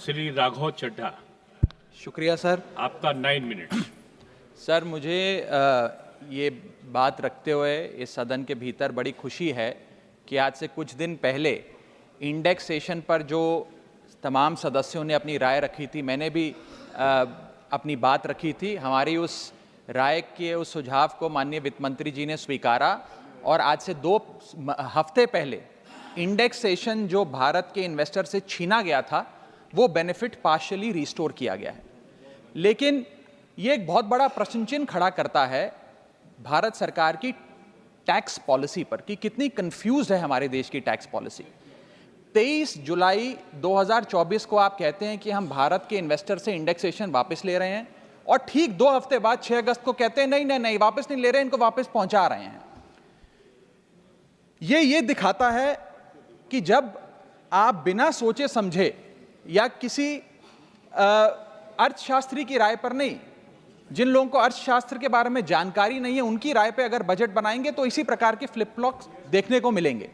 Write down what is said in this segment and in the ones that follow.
श्री राघव चड्ढा। शुक्रिया सर। आपका 9 minute. Sir, मुझे ये बात रखते हुए इस सदन के भीतर बड़ी खुशी है कि आज से कुछ दिन पहले इंडेक्सेशन पर जो तमाम सदस्यों ने अपनी राय रखी थी, मैंने भी अपनी बात रखी थी। हमारी उस राय के उस सुझाव को माननीय वित्त मंत्री जी ने स्वीकारा और आज से 2 हफ्ते पहले इंडेक्सेशन जो भारत के इन्वेस्टर से छीना गया था वो बेनिफिट पार्शियली रिस्टोर किया गया है। लेकिन ये एक बहुत बड़ा प्रश्न चिन्ह खड़ा करता है भारत सरकार की टैक्स पॉलिसी पर कि कितनी कंफ्यूज है हमारे देश की टैक्स पॉलिसी। 23 जुलाई 2024 को आप कहते हैं कि हम भारत के इन्वेस्टर से इंडेक्सेशन वापस ले रहे हैं और ठीक 2 हफ्ते बाद 6 अगस्त को कहते हैं नहीं नहीं नहीं वापस नहीं ले रहे, इनको वापस पहुंचा रहे हैं। ये दिखाता है कि जब आप बिना सोचे समझे या किसी अर्थशास्त्री की राय पर नहीं, जिन लोगों को अर्थशास्त्र के बारे में जानकारी नहीं है उनकी राय पे अगर बजट बनाएंगे तो इसी प्रकार के फ्लिप फ्लॉप्स देखने को मिलेंगे।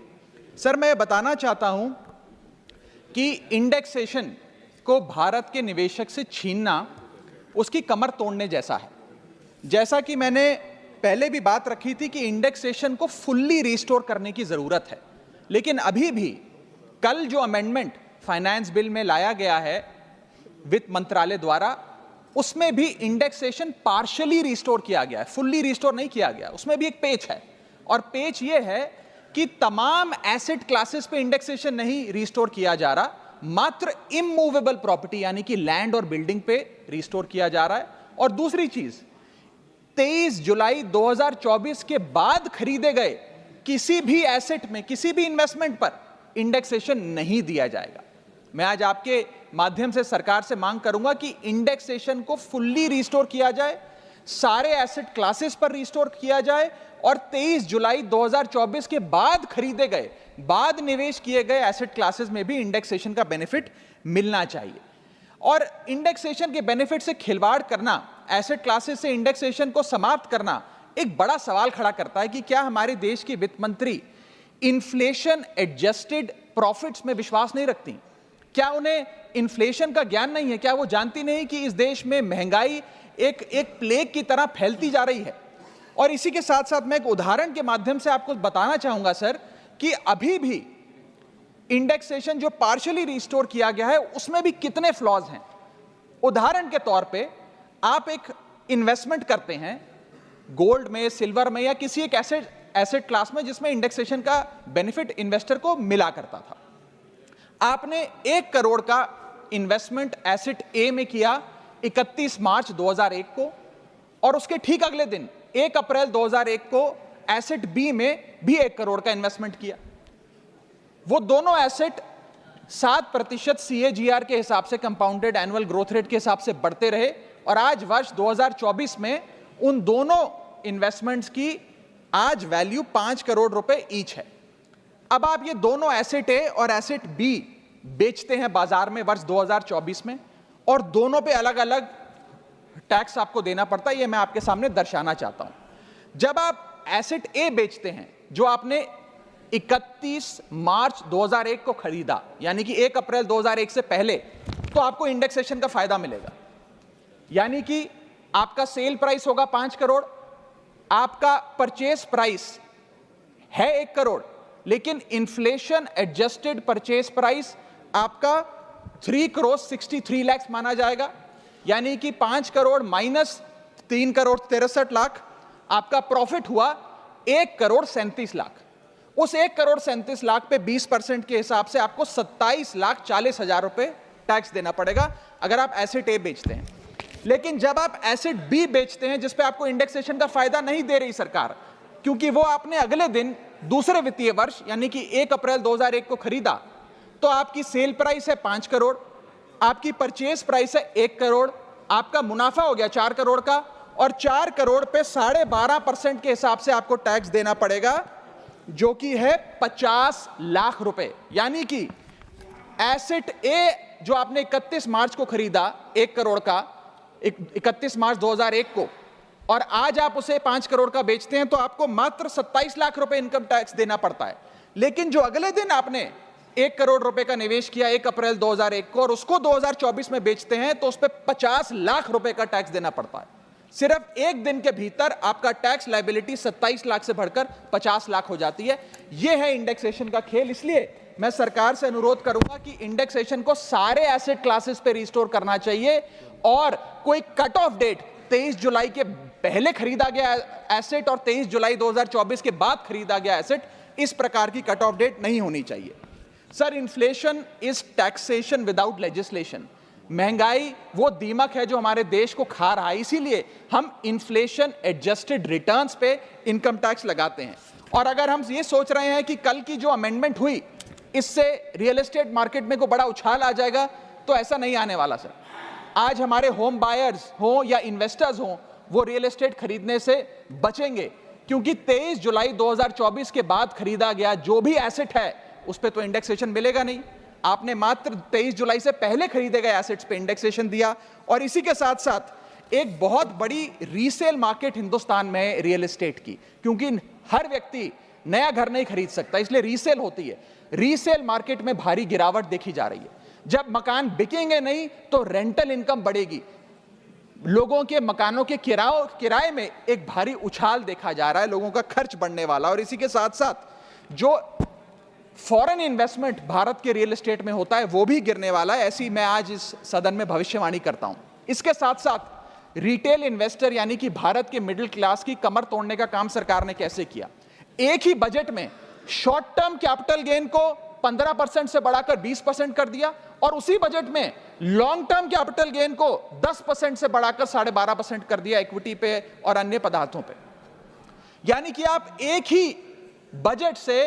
सर, मैं बताना चाहता हूं कि इंडेक्सेशन को भारत के निवेशक से छीनना उसकी कमर तोड़ने जैसा है। जैसा कि मैंने पहले भी बात रखी थी कि इंडेक्सेशन को फुल्ली रिस्टोर करने की जरूरत है, लेकिन अभी भी कल जो अमेंडमेंट फाइनेंस बिल में लाया गया है वित्त मंत्रालय द्वारा, उसमें भी इंडेक्सेशन पार्शियली रिस्टोर किया गया है, फुल्ली रिस्टोर नहीं किया गया। उसमें भी एक पेच है और पेच ये है कि तमाम एसेट क्लासेस पे इंडेक्सेशन नहीं रिस्टोर किया जा रहा, मात्र इमूवेबल प्रॉपर्टी यानी कि लैंड और बिल्डिंग पे रिस्टोर किया जा रहा है। और दूसरी चीज, 23 जुलाई 2024 के बाद खरीदे गए किसी भी एसेट में किसी भी इन्वेस्टमेंट पर इंडेक्सेशन नहीं दिया जाएगा। मैं आज आपके माध्यम से सरकार से मांग करूंगा कि इंडेक्सेशन को फुल्ली रिस्टोर किया जाए, सारे एसेट क्लासेस पर रिस्टोर किया जाए और 23 जुलाई 2024 के बाद खरीदे गए, बाद निवेश किए गए एसेट क्लासेस में भी इंडेक्सेशन का बेनिफिट मिलना चाहिए। और इंडेक्सेशन के बेनिफिट से खिलवाड़ करना, एसेट क्लासेस से इंडेक्सेशन को समाप्त करना एक बड़ा सवाल खड़ा करता है कि क्या हमारे देश की वित्त मंत्री इन्फ्लेशन एडजस्टेड प्रॉफिट्स में विश्वास नहीं रखती? क्या उन्हें इन्फ्लेशन का ज्ञान नहीं है? क्या वो जानती नहीं कि इस देश में महंगाई एक प्लेग की तरह फैलती जा रही है? और इसी के साथ साथ मैं एक उदाहरण के माध्यम से आपको बताना चाहूंगा सर कि अभी भी इंडेक्सेशन जो पार्शियली रिस्टोर किया गया है उसमें भी कितने फ्लॉज हैं। उदाहरण के तौर पे आप एक इन्वेस्टमेंट करते हैं गोल्ड में, सिल्वर में या किसी एक एसेट क्लास में जिसमें इंडेक्सेशन का बेनिफिट इन्वेस्टर को मिला करता था। आपने 1 करोड़ का इन्वेस्टमेंट एसेट ए में किया 31 मार्च 2001 को और उसके ठीक अगले दिन 1 अप्रैल 2001 को एसेट बी में भी 1 करोड़ का इन्वेस्टमेंट किया। वो दोनों एसेट 7% CAGR के हिसाब से, कंपाउंडेड एनुअल ग्रोथ रेट के हिसाब से बढ़ते रहे और आज वर्ष 2024 में उन दोनों इन्वेस्टमेंट्स की आज वैल्यू 5 करोड़ रुपए ईच है। अब आप ये दोनों एसेट ए और एसेट बी बेचते हैं बाजार में वर्ष 2024 में और दोनों पे अलग अलग टैक्स आपको देना पड़ता है। ये मैं आपके सामने दर्शाना चाहता हूं। जब आप एसेट ए बेचते हैं जो आपने 31 मार्च 2001 को खरीदा यानी कि 1 अप्रैल 2001 से पहले, तो आपको इंडेक्सेशन का फायदा मिलेगा। यानी कि आपका सेल प्राइस होगा 5 करोड़, आपका परचेस प्राइस है 1 करोड़, लेकिन इन्फ्लेशन एडजस्टेड परचेस प्राइस आपका 3 करोड़ 63 लाख माना जाएगा। यानी कि 5 करोड़ माइनस 3 करोड़ 63 लाख, आपका प्रॉफिट हुआ 1 करोड़ 37 लाख। उस 1 करोड़ 37 लाख पे 20% के हिसाब से आपको 27,40,000 रुपए टैक्स देना पड़ेगा अगर आप एसेट ए बेचते हैं। लेकिन जब आप एसेट बी बेचते हैं जिस पे आपको इंडेक्सेशन का फायदा नहीं दे रही सरकार, क्योंकि वो आपने अगले दिन दूसरे वित्तीय वर्ष यानी कि 1 अप्रैल 2001 को खरीदा, तो आपकी सेल प्राइस है 5 करोड़, आपकी परचेस प्राइस है 1 करोड़, आपका मुनाफा हो गया 4 करोड़ का और 4 करोड़ पे 12.5% के हिसाब से आपको टैक्स देना पड़ेगा जो कि है 50 लाख रुपए। यानी कि एसेट ए जो आपने 31 मार्च को खरीदा 1 करोड़ का, 31 मार्च 2001 को, और आज आप उसे 5 करोड़ का बेचते हैं तो आपको मात्र 27 लाख रुपए इनकम टैक्स देना पड़ता है। लेकिन जो अगले दिन आपने 1 करोड़ रुपए का निवेश किया 1 अप्रैल 2001 को और उसको 2024 में बेचते हैं तो उस पर 50 लाख रुपए का टैक्स देना पड़ता है। सिर्फ एक दिन के भीतर आपका टैक्स लायबिलिटी 27 लाख से बढ़कर 50 लाख हो जाती है। यह है इंडेक्सेशन का खेल। इसलिए मैं सरकार से अनुरोध करूंगा कि इंडेक्सेशन को सारे एसेट क्लासेस पे रिस्टोर करना चाहिए और कोई कट ऑफ डेट 23 जुलाई के पहले खरीदा गया एसेट और 23 जुलाई 2024 के बाद खरीदा गया एसेट, इस प्रकार की कट ऑफ डेट नहीं होनी चाहिए। Sir, inflation is taxation without legislation. महंगाई वो दीमक है जो हमारे देश को खा रहा है, इसीलिए हम इन्फ्लेशन एडजस्टेड रिटर्न्स पे इनकम टैक्स लगाते हैं। और अगर हम ये सोच रहे हैं कि कल की जो अमेंडमेंट हुई इससे रियल एस्टेट मार्केट में को बड़ा उछाल आ जाएगा, तो ऐसा नहीं आने वाला सर। आज हमारे होम बायर्स हो या इन्वेस्टर्स हो, वो रियल एस्टेट खरीदने से बचेंगे, क्योंकि 23 जुलाई 2024 के बाद खरीदा गया जो भी एसेट है उस पर तो इंडेक्सेशन मिलेगा नहीं। आपने मात्र 23 जुलाई से पहले खरीदे गए एसेट्स पे इंडेक्सेशन दिया। और इसी के साथ साथ एक बहुत बड़ी रीसेल मार्केट हिंदुस्तान में है रियल एस्टेट की, क्योंकि हर व्यक्ति नया घर नहीं खरीद सकता, इसलिए रीसेल होती है। रीसेल मार्केट में भारी गिरावट देखी जा रही है। जब मकान बिकेंगे नहीं तो रेंटल इनकम बढ़ेगी। लोगों के मकानों के किराए में एक भारी उछाल देखा जा रहा है, लोगों का खर्च बढ़ने वाला। और इसी के साथ साथ जो फॉरेन इन्वेस्टमेंट भारत के रियल एस्टेट में होता है वो भी गिरने वाला है, ऐसी मैं आज इस सदन में भविष्यवाणी करता हूं। इसके साथ साथ रिटेल इन्वेस्टर यानी कि भारत के मिडिल क्लास की कमर तोड़ने का काम सरकार ने कैसे किया। एक ही बजट में शॉर्ट टर्म कैपिटल गेन को 15% से बढ़ाकर 20% कर दिया और उसी बजट में लॉन्ग टर्म कैपिटल गेन को 10% से बढ़ाकर 12.5% कर दिया इक्विटी पे और अन्य पदार्थों पे। यानी कि आप एक ही बजट से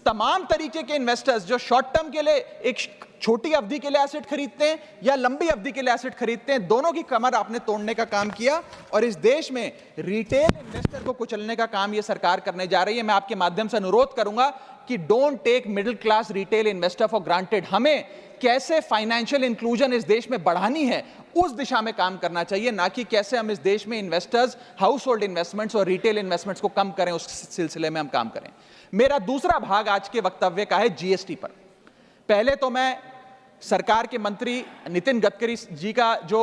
तमाम तरीके के इन्वेस्टर्स जो शॉर्ट टर्म के लिए एक छोटी अवधि के लिए एसेट खरीदते हैं या लंबी अवधि के लिए एसेट खरीदते हैं, दोनों की कमर आपने तोड़ने का काम किया और इस देश में रिटेल इन्वेस्टर को कुचलने का काम यह सरकार करने जा रही है। मैं आपके माध्यम से अनुरोध करूंगा कि don't take middle class retail investor for granted. हमें कैसे फाइनेंशियल इंक्लूजन इस देश में बढ़ानी है उस दिशा में काम करना चाहिए, ना कि कैसे हम इस देश में इन्वेस्टर्स, हाउस होल्ड इन्वेस्टमेंट्स और रिटेल इन्वेस्टमेंट्स को कम करें, उस सिलसिले में हम काम करें। मेरा दूसरा भाग आज के वक्तव्य का है जीएसटी पर। पहले तो मैं सरकार के मंत्री नितिन गडकरी जी का जो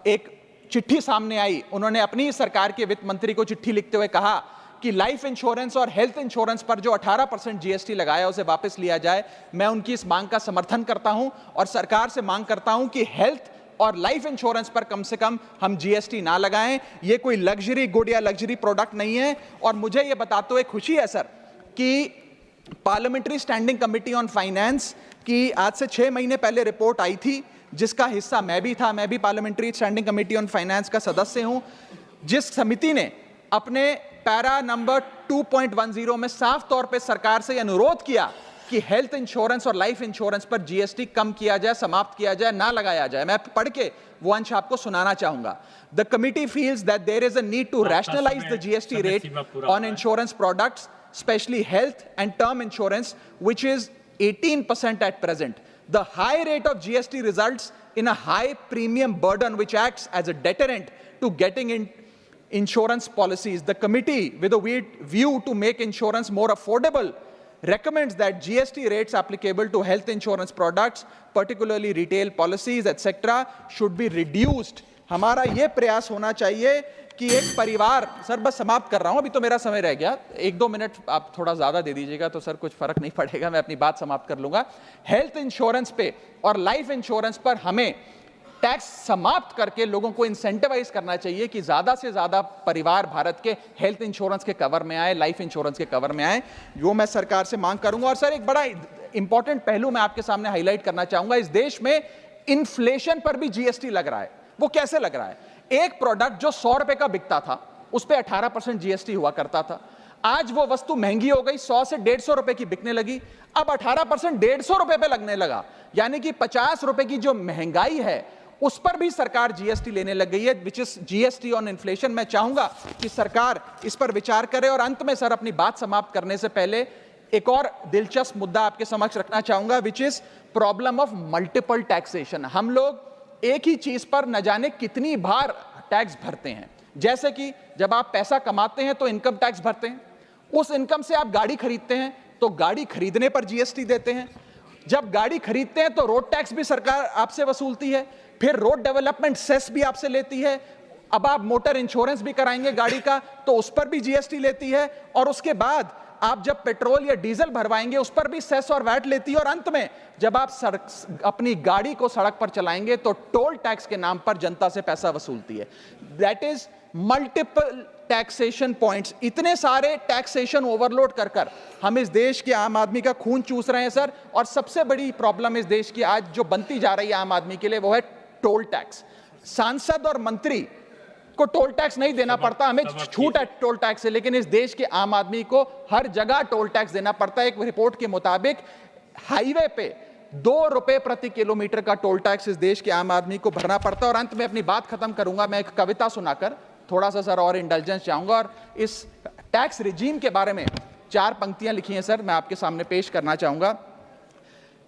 एक चिट्ठी सामने आई, उन्होंने अपनी सरकार के वित्त मंत्री को चिट्ठी लिखते हुए कहा कि लाइफ इंश्योरेंस और हेल्थ इंश्योरेंस पर जो 18% जीएसटी लगाया उसे वापस लिया जाए। मैं उनकी इस मांग का समर्थन करता हूं और सरकार से मांग करता हूं कि हेल्थ और लाइफ इंश्योरेंस पर कम से कम हम जीएसटी ना लगाएं। यह कोई लग्जरी गुड या लग्जरी प्रोडक्ट नहीं है। और मुझे यह बताते हुए खुशी है सर कि parliamentary standing committee on finance की आज से 6 महीने पहले रिपोर्ट आई थी, जिसका हिस्सा मैं भी था। मैं भी parliamentary standing committee on finance का सदस्य हूं, जिस समिति ने अपने पैरा नंबर 2.10 में साफ तौर पे सरकार से अनुरोध किया कि हेल्थ इंश्योरेंस और लाइफ इंश्योरेंस पर जीएसटी कम किया जाए, समाप्त किया जाए, ना लगाया जाए। मैं पढ़ के वो अंश आपको सुनाना चाहूंगा। The committee feels that there is a need to rationalise the GST rate on insurance products, especially health and term insurance, which is 18% at present. The high rate of GST results in a high premium burden which acts as a deterrent to getting in insurance policies. The committee, with a view to make insurance more affordable, recommends that GST rates applicable to health insurance products, particularly retail policies, etc., should be reduced. हमारा ये प्रयास होना चाहिए कि एक परिवार, sir बस समाप्त कर रहा हूं, अभी तो मेरा समय रह गया, 1-2 मिनट आप थोड़ा ज्यादा दे दीजिएगा तो सर कुछ फर्क नहीं पड़ेगा, मैं अपनी बात समाप्त कर लूंगा। हेल्थ इंश्योरेंस पे और लाइफ इंश्योरेंस पर हमें टैक्स समाप्त करके लोगों को इंसेंटिवाइज करना चाहिए कि ज्यादा से ज्यादा परिवार भारत के हेल्थ इंश्योरेंस के कवर में आए, लाइफ इंश्योरेंस के कवर में आए। जो मैं सरकार से मांग करूंगा। और सर एक बड़ा इंपॉर्टेंट पहलू मैं आपके सामने हाईलाइट करना चाहूंगा। इस देश में इन्फ्लेशन पर भी जीएसटी लग रहा है। वो कैसे लग रहा है? एक प्रोडक्ट जो 100 रुपए का बिकता था उस पर 18% जीएसटी हुआ करता था। आज वो वस्तु महंगी हो गई, 100 से 150 रुपए की बिकने लगी, अब 18% 150 रुपए पे लगने लगा। यानी कि 50 रुपए की जो महंगाई है उस पर भी सरकार जीएसटी लेने लग गई है, which is GST on inflation. मैं चाहूंगा कि सरकार इस पर विचार करे। और अंत में सर अपनी बात समाप्त करने से पहले एक और दिलचस्प मुद्दा आपके समक्ष रखना चाहूंगा, which is problem of multiple taxation. हम लोग एक ही चीज पर न जाने कितनी बार टैक्स भरते हैं। जैसे कि जब आप पैसा कमाते हैं तो इनकम टैक्स भरते हैं, उस इनकम से आप गाड़ी खरीदते हैं तो गाड़ी खरीदने पर जीएसटी देते हैं। जब गाड़ी खरीदते हैं तो रोड टैक्स भी सरकार आपसे वसूलती है, फिर रोड डेवलपमेंट सेस भी आपसे लेती है। अब आप मोटर इंश्योरेंस भी कराएंगे गाड़ी का तो उस पर भी जीएसटी लेती है, और उसके बाद आप जब पेट्रोल या डीजल भरवाएंगे उस पर भी सेस और वैट लेती है, और अंत में जब आप अपनी गाड़ी को सड़क पर चलाएंगे तो टोल टैक्स के नाम पर जनता से पैसा वसूलती है। That is multiple taxation points. इतने सारे टैक्सेशन ओवरलोड कर हम इस देश के आम आदमी का खून चूस रहे हैं सर। और सबसे बड़ी प्रॉब्लम इस देश की आज जो बनती जा रही है आम आदमी के लिए वो है टोल टैक्स। सांसद और मंत्री को टोल टैक्स नहीं देना पड़ता, हमें छूट है टोल टैक्स से, लेकिन इस देश के आम आदमी को हर जगह टोल टैक्स देना पड़ता है। एक रिपोर्ट के मुताबिक हाईवे पे 2 रुपए प्रति किलोमीटर का टोल टैक्स इस देश के आम आदमी को भरना पड़ता है। और अंत में अपनी बात खत्म करूंगा मैं एक कविता सुनाकर, थोड़ा सा सर और इंडल्जेंस चाहूंगा। और इस टैक्स रिजीम के बारे में 4 पंक्तियां लिखी हैं सर, मैं आपके सामने पेश करना चाहूंगा।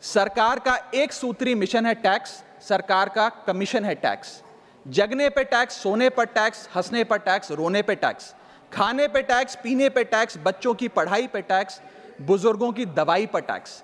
सरकार का एक सूत्री मिशन है टैक्स, सरकार का कमीशन है टैक्स। जगने पे टैक्स, सोने पर टैक्स, हंसने पर टैक्स, रोने पे टैक्स, खाने पे टैक्स, पीने पे टैक्स, बच्चों की पढ़ाई पे टैक्स, बुजुर्गों की दवाई पर टैक्स,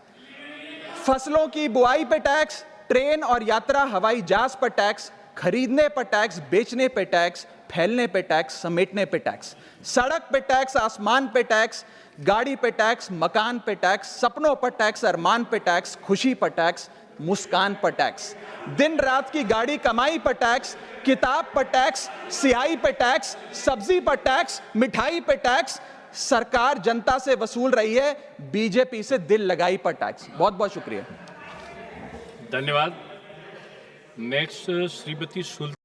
फसलों की बुआई पे टैक्स, ट्रेन और यात्रा हवाई जहाज पर टैक्स, खरीदने पर टैक्स, बेचने पे टैक्स, फैलने पे टैक्स, समेटने पे टैक्स, सड़क पे टैक्स, आसमान पे टैक्स, गाड़ी पे टैक्स, मकान पे टैक्स, सपनों पर टैक्स, अरमान पे टैक्स, खुशी पर टैक्स, मुस्कान पर टैक्स, दिन रात की गाड़ी कमाई पर टैक्स, किताब पर टैक्स, सियाही पर टैक्स, सब्जी पर टैक्स, मिठाई पर टैक्स। सरकार जनता से वसूल रही है बीजेपी से दिल लगाई पर टैक्स। बहुत बहुत शुक्रिया। धन्यवाद। नेक्स्ट श्रीमती